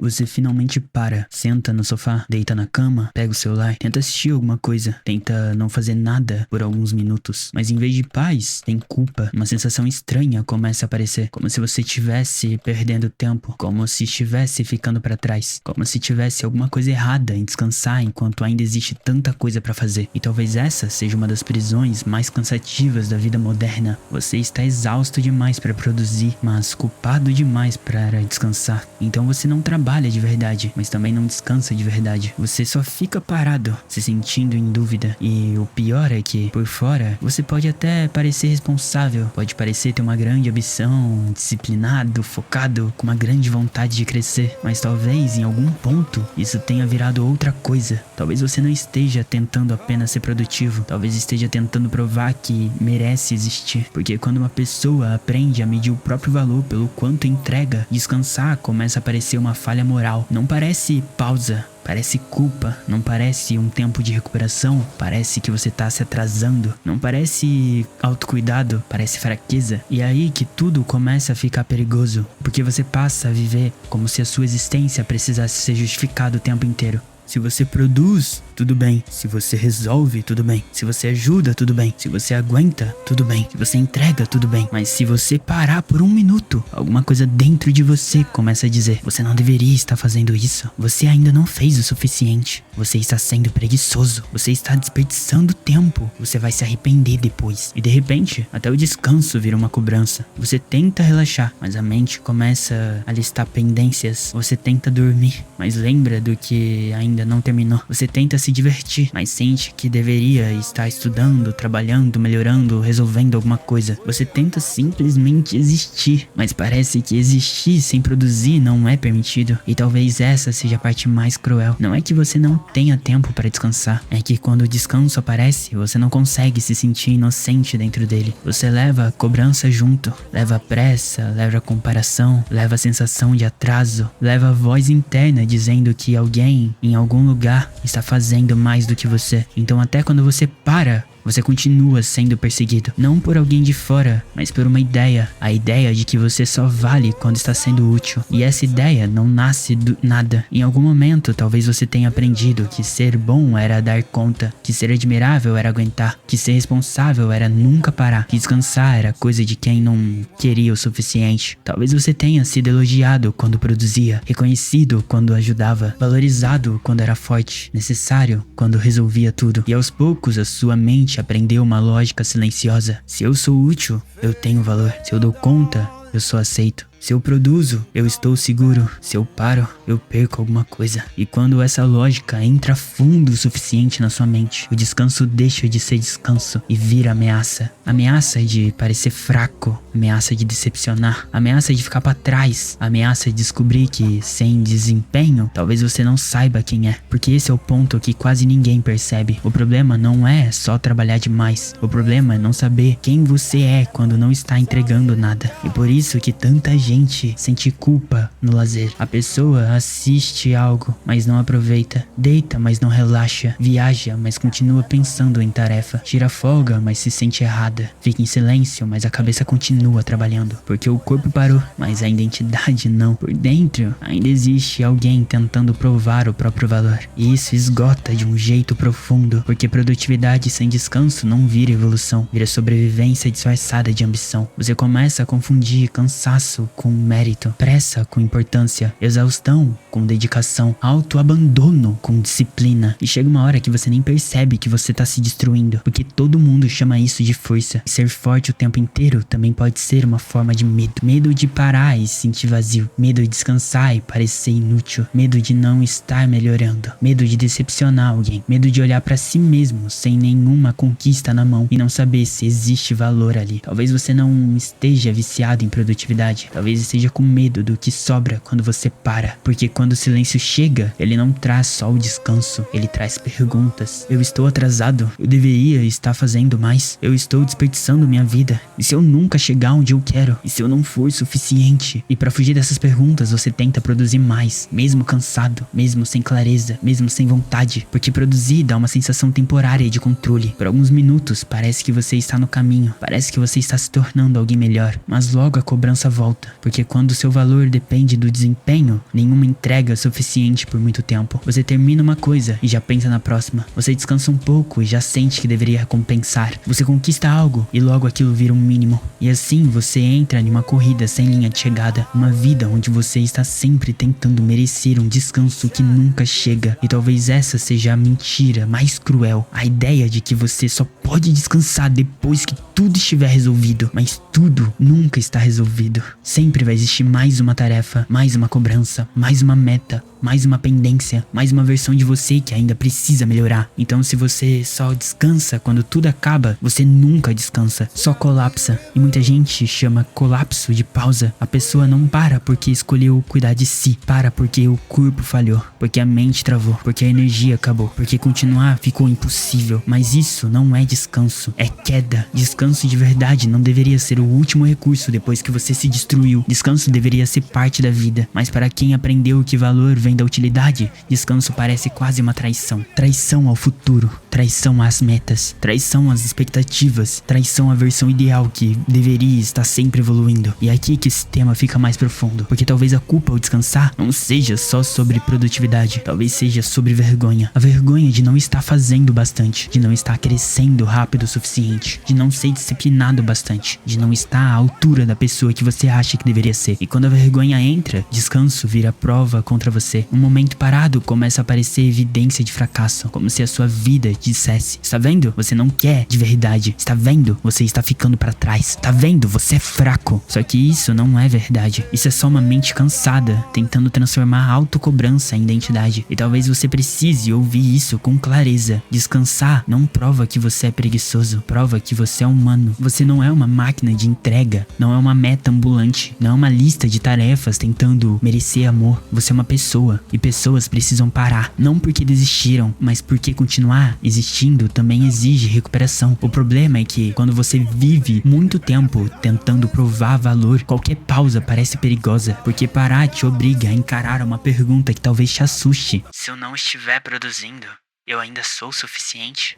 Você finalmente para, senta no sofá, deita na cama, pega o celular, tenta assistir alguma coisa, tenta não fazer nada por alguns minutos. Mas em vez de paz, tem culpa. Uma sensação estranha começa a aparecer, como se você estivesse perdendo tempo, como se estivesse ficando pra trás, como se tivesse alguma coisa errada em descansar enquanto ainda existe tanta coisa pra fazer. E talvez essa seja uma das prisões mais cansativas da vida moderna. Você está exausto demais pra produzir, mas culpado demais para descansar. Então você não trabalha de verdade, mas também não descansa de verdade. Você só fica parado, se sentindo em dúvida. E o pior é que, por fora, você pode até parecer responsável, pode parecer ter uma grande ambição, disciplinado, focado, com uma grande vontade de crescer. Mas talvez, em algum ponto, isso tenha virado outra coisa. Talvez você não esteja tentando apenas ser produtivo, talvez esteja tentando provar que merece existir. Porque quando uma pessoa aprende a medir o próprio valor pelo quanto entrega, descansar começa a parecer uma falha moral. Não parece pausa, parece culpa, não parece um tempo de recuperação, parece que você tá se atrasando, não parece autocuidado, parece fraqueza. E é aí que tudo começa a ficar perigoso, porque você passa a viver como se a sua existência precisasse ser justificada o tempo inteiro. Se você produz, tudo bem. Se você resolve, tudo bem. Se você ajuda, tudo bem. Se você aguenta, tudo bem. Se você entrega, tudo bem. Mas se você parar por um minuto, alguma coisa dentro de você começa a dizer: você não deveria estar fazendo isso. Você ainda não fez o suficiente. Você está sendo preguiçoso. Você está desperdiçando tempo. Você vai se arrepender depois. E de repente, até o descanso vira uma cobrança. Você tenta relaxar, mas a mente começa a listar pendências. Você tenta dormir, mas lembra do que ainda não terminou. Você tenta se divertir, mas sente que deveria estar estudando, trabalhando, melhorando, resolvendo alguma coisa. Você tenta simplesmente existir, mas parece que existir sem produzir não é permitido. E talvez essa seja a parte mais cruel. Não é que você não tenha tempo para descansar, é que quando o descanso aparece, você não consegue se sentir inocente dentro dele. Você leva a cobrança junto, leva a pressa, leva a comparação, leva a sensação de atraso, leva a voz interna dizendo que alguém em algum lugar está fazendo mais do que você. Então até quando você para, você continua sendo perseguido. Não por alguém de fora, mas por uma ideia. A ideia de que você só vale quando está sendo útil. E essa ideia não nasce do nada. Em algum momento, talvez você tenha aprendido que ser bom era dar conta, que ser admirável era aguentar, que ser responsável era nunca parar, que descansar era coisa de quem não queria o suficiente. Talvez você tenha sido elogiado quando produzia, reconhecido quando ajudava, valorizado quando era forte, necessário quando resolvia tudo. E aos poucos, a sua mente aprendeu uma lógica silenciosa. Se eu sou útil, eu tenho valor. Se eu dou conta, eu sou aceito. Se eu produzo, eu estou seguro. Se eu paro, eu perco alguma coisa. E quando essa lógica entra fundo o suficiente na sua mente, o descanso deixa de ser descanso e vira ameaça. Ameaça de parecer fraco, ameaça de decepcionar, ameaça de ficar pra trás, ameaça de descobrir que sem desempenho, talvez você não saiba quem é. Porque esse é o ponto que quase ninguém percebe. O problema não é só trabalhar demais. O problema é não saber quem você é quando não está entregando nada. E por isso que tanta gente sente culpa no lazer. A pessoa assiste algo, mas não aproveita. Deita, mas não relaxa. Viaja, mas continua pensando em tarefa. Tira folga, mas se sente errada. Fica em silêncio, mas a cabeça continua trabalhando. Porque o corpo parou, mas a identidade não. Por dentro, ainda existe alguém tentando provar o próprio valor. E isso esgota de um jeito profundo. Porque produtividade sem descanso não vira evolução. Vira sobrevivência disfarçada de ambição. Você começa a confundir cansaço com mérito, pressa com importância, exaustão com dedicação, autoabandono com disciplina. E chega uma hora que você nem percebe que você tá se destruindo, porque todo mundo chama isso de força. E ser forte o tempo inteiro também pode ser uma forma de medo. Medo de parar e se sentir vazio, medo de descansar e parecer inútil, medo de não estar melhorando, medo de decepcionar alguém, medo de olhar pra si mesmo sem nenhuma conquista na mão e não saber se existe valor ali. Talvez você não esteja viciado em produtividade, talvez esteja com medo do que sobra quando você para, porque quando o silêncio chega, ele não traz só o descanso, ele traz perguntas. Eu estou atrasado? Eu deveria estar fazendo mais? Eu estou desperdiçando minha vida? E se eu nunca chegar onde eu quero? E se eu não for suficiente? E para fugir dessas perguntas, você tenta produzir mais, mesmo cansado, mesmo sem clareza, mesmo sem vontade, porque produzir dá uma sensação temporária de controle. Por alguns minutos, parece que você está no caminho, parece que você está se tornando alguém melhor, mas logo a cobrança volta. Porque quando seu valor depende do desempenho, nenhuma entrega é suficiente por muito tempo. Você termina uma coisa e já pensa na próxima. Você descansa um pouco e já sente que deveria recompensar. Você conquista algo e logo aquilo vira um mínimo. E assim você entra em uma corrida sem linha de chegada. Uma vida onde você está sempre tentando merecer um descanso que nunca chega. E talvez essa seja a mentira mais cruel. A ideia de que você só pode descansar depois que tudo estiver resolvido. Mas tudo nunca está resolvido. Sempre vai existir mais uma tarefa, mais uma cobrança, mais uma meta, mais uma pendência, mais uma versão de você que ainda precisa melhorar. Então se você só descansa quando tudo acaba, você nunca descansa, só colapsa. E muita gente chama colapso de pausa. A pessoa não para porque escolheu cuidar de si, para porque o corpo falhou, porque a mente travou, porque a energia acabou, porque continuar ficou impossível. Mas isso não é descanso, é queda. Descanso de verdade não deveria ser o último recurso depois que você se destruiu. Descanso deveria ser parte da vida, mas para quem aprendeu que valor vem da utilidade, descanso parece quase uma traição. Traição ao futuro, traição às metas, traição às expectativas, traição à versão ideal que deveria estar sempre evoluindo. E é aqui que esse tema fica mais profundo, porque talvez a culpa ao descansar não seja só sobre produtividade, talvez seja sobre vergonha. A vergonha de não estar fazendo bastante, de não estar crescendo rápido o suficiente, de não ser disciplinado bastante, de não estar à altura da pessoa que você acha que deveria ser. E quando a vergonha entra, descanso vira prova contra você. Um momento parado começa a aparecer evidência de fracasso, como se a sua vida dissesse: está vendo? Você não quer de verdade. Está vendo? Você está ficando pra trás. Está vendo? Você é fraco. Só que isso não é verdade. Isso é só uma mente cansada, tentando transformar a autocobrança em identidade. E talvez você precise ouvir isso com clareza. Descansar não prova que você é preguiçoso, prova que você é humano. Você não é uma máquina de entrega, não é uma meta ambulante, não é uma lista de tarefas tentando merecer amor. Você é uma pessoa, e pessoas precisam parar, não porque desistiram, mas porque continuar existindo também exige recuperação. O problema é que quando você vive muito tempo tentando provar valor, qualquer pausa parece perigosa, porque parar te obriga a encarar uma pergunta que talvez te assuste: se eu não estiver produzindo, eu ainda sou o suficiente?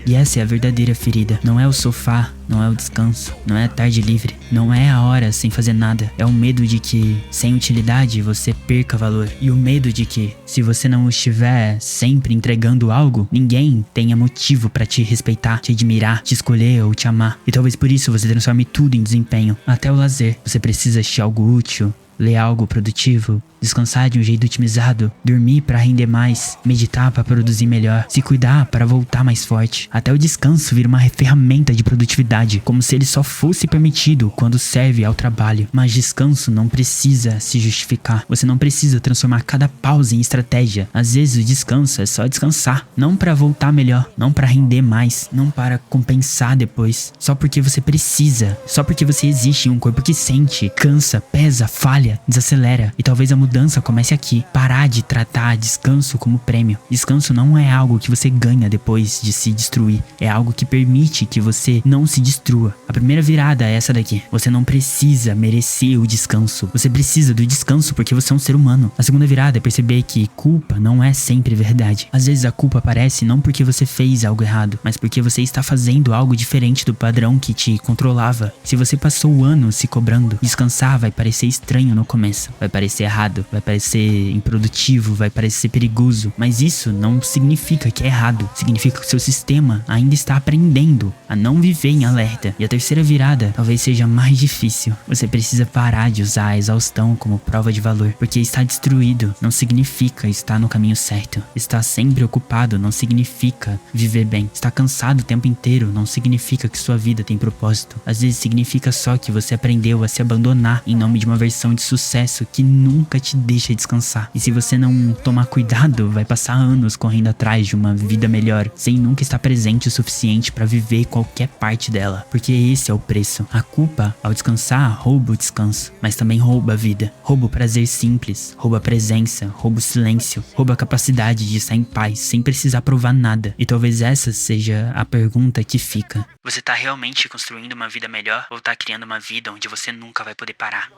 E essa é a verdadeira ferida. Não é o sofá, não é o descanso, não é a tarde livre, não é a hora sem fazer nada. É o medo de que, sem utilidade, você perca valor. E o medo de que, se você não estiver sempre entregando algo, ninguém tenha motivo pra te respeitar, te admirar, te escolher ou te amar. E talvez por isso você transforme tudo em desempenho, até o lazer. Você precisa assistir algo útil, ler algo produtivo, descansar de um jeito otimizado, dormir para render mais, meditar para produzir melhor, se cuidar para voltar mais forte. Até o descanso vira uma ferramenta de produtividade, como se ele só fosse permitido quando serve ao trabalho. Mas descanso não precisa se justificar. Você não precisa transformar cada pausa em estratégia. Às vezes o descanso é só descansar, não para voltar melhor, não para render mais, não para compensar depois, só porque você precisa, só porque você existe em um corpo que sente, cansa, pesa, falha, desacelera. E talvez a mudança comece aqui. Parar de tratar descanso como prêmio. Descanso não é algo que você ganha depois de se destruir. É algo que permite que você não se destrua. A primeira virada é essa daqui. Você não precisa merecer o descanso. Você precisa do descanso porque você é um ser humano. A segunda virada é perceber que culpa não é sempre verdade. Às vezes a culpa aparece não porque você fez algo errado, mas porque você está fazendo algo diferente do padrão que te controlava. Se você passou anos se cobrando, descansar vai parecer estranho no começo. Vai parecer errado, vai parecer improdutivo, vai parecer perigoso. Mas isso não significa que é errado. Significa que o seu sistema ainda está aprendendo a não viver em alerta. E a terceira virada talvez seja mais difícil. Você precisa parar de usar a exaustão como prova de valor. Porque estar destruído não significa estar no caminho certo. Estar sempre ocupado não significa viver bem. Estar cansado o tempo inteiro não significa que sua vida tem propósito. Às vezes significa só que você aprendeu a se abandonar em nome de uma versão de sucesso que nunca te deixa descansar. E se você não tomar cuidado, vai passar anos correndo atrás de uma vida melhor, sem nunca estar presente o suficiente para viver qualquer parte dela. Porque esse é o preço. A culpa, ao descansar, rouba o descanso, mas também rouba a vida. Rouba o prazer simples, rouba a presença, rouba o silêncio, rouba a capacidade de estar em paz, sem precisar provar nada. E talvez essa seja a pergunta que fica. Você tá realmente construindo uma vida melhor ou tá criando uma vida onde você nunca vai poder parar?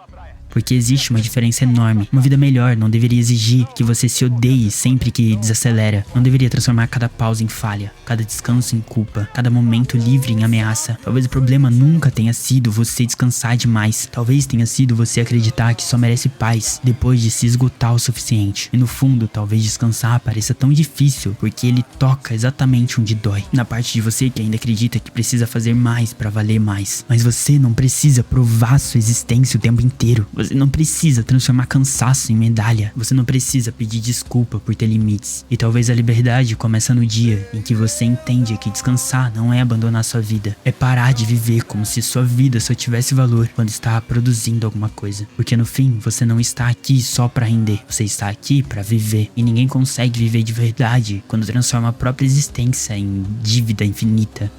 Porque porque existe uma diferença enorme. Uma vida melhor não deveria exigir que você se odeie sempre que desacelera. Não deveria transformar cada pausa em falha, cada descanso em culpa, cada momento livre em ameaça. Talvez o problema nunca tenha sido você descansar demais. Talvez tenha sido você acreditar que só merece paz depois de se esgotar o suficiente. E no fundo, talvez descansar pareça tão difícil porque ele toca exatamente onde dói. Na parte de você que ainda acredita que precisa fazer mais pra valer mais. Mas você não precisa provar sua existência o tempo inteiro. Você não precisa transformar cansaço em medalha. Você não precisa pedir desculpa por ter limites. E talvez a liberdade começa no dia em que você entende que descansar não é abandonar sua vida. É parar de viver como se sua vida só tivesse valor quando está produzindo alguma coisa. Porque no fim, você não está aqui só pra render. Você está aqui pra viver. E ninguém consegue viver de verdade quando transforma a própria existência em dívida infinita.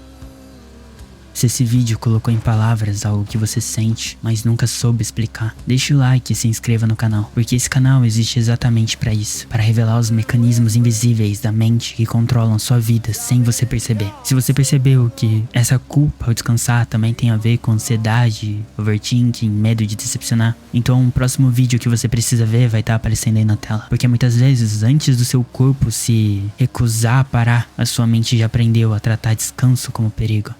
Se esse vídeo colocou em palavras algo que você sente, mas nunca soube explicar, deixe o like e se inscreva no canal, porque esse canal existe exatamente para isso, para revelar os mecanismos invisíveis da mente que controlam sua vida sem você perceber. Se você percebeu que essa culpa ao descansar também tem a ver com ansiedade, overthinking, medo de decepcionar, então o próximo vídeo que você precisa ver vai estar aparecendo aí na tela, porque muitas vezes antes do seu corpo se recusar a parar, a sua mente já aprendeu a tratar descanso como perigo.